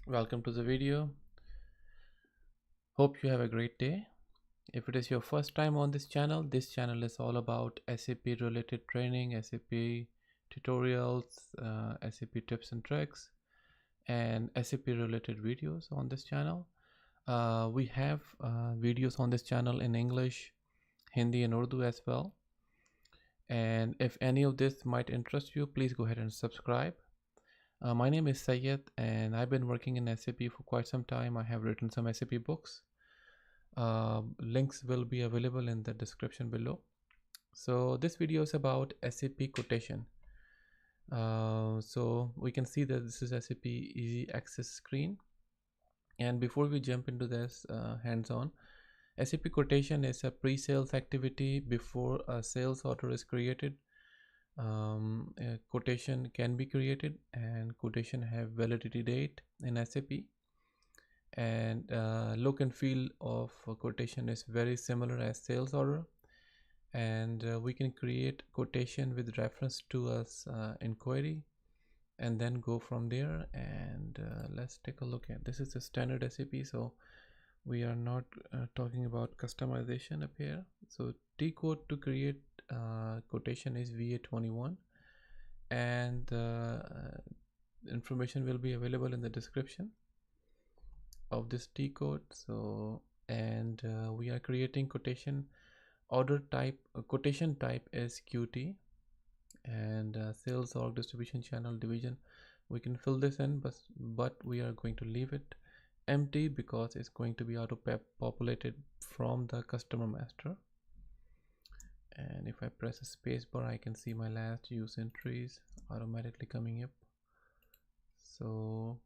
Welcome to the video. Hope you have a great day. If it is your first time on this channel is all about SAP related training, SAP tutorials, SAP tips and tricks, and SAP related videos on this channel. We have videos on this channel in English, Hindi and Urdu as well. And if any of this might interest you, please go ahead and subscribe. My name is Sayed and I've been working in SAP for quite some time. I have written some SAP books. Links will be available in the description below. So this video is about SAP quotation. So we can see that this is SAP Easy Access screen. And before we jump into this hands-on, SAP quotation is a pre-sales activity before a sales order is created. A quotation can be created and quotation have validity date in SAP, and look and feel of a quotation is very similar as sales order, and we can create quotation with reference to us inquiry and then go from there. And let's take a look at this. Is the standard SAP, so we are not talking about customization up here. So T code to create quotation is VA21, and information will be available in the description of this T code. So and we are creating quotation order type, quotation type is QT, and sales org distribution channel division, we can fill this in, but we are going to leave it empty because it's going to be auto populated from the customer master. And if I press a space bar, I can see my last use entries automatically coming up. So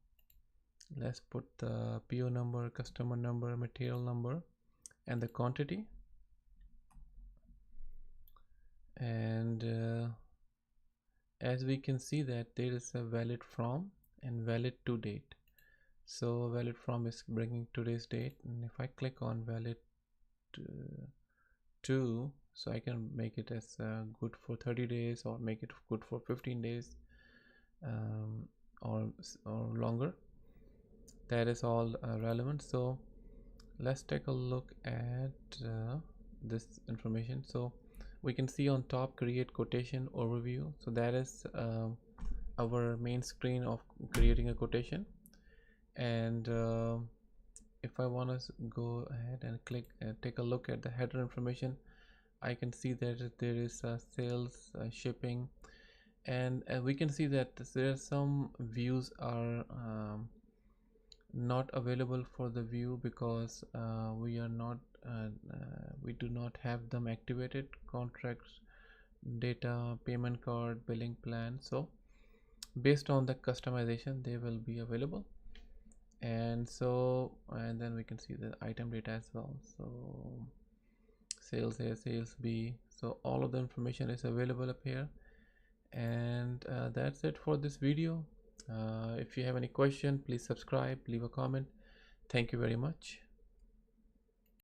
let's put the PO number, customer number, material number, and the quantity. And as we can see that there is a valid from and valid to date. So valid from is bringing today's date, and if I click on valid to, so I can make it as good for 30 days or make it good for 15 days or longer. That is all relevant. So let's take a look at this information. So we can see on top create quotation overview. So that is our main screen of creating a quotation. And if I want to go ahead and click take a look at the header information, I can see that there is sales, shipping, and we can see that there are some views are not available for the view because we are not we do not have them activated. Contracts, data, payment card, billing plan. So based on the customization they will be available. And so, and then we can see the item data as well. So sales A, sales B, so all of the information is available up here. And that's it for this video. If you have any question, please subscribe, leave a comment. Thank you very much.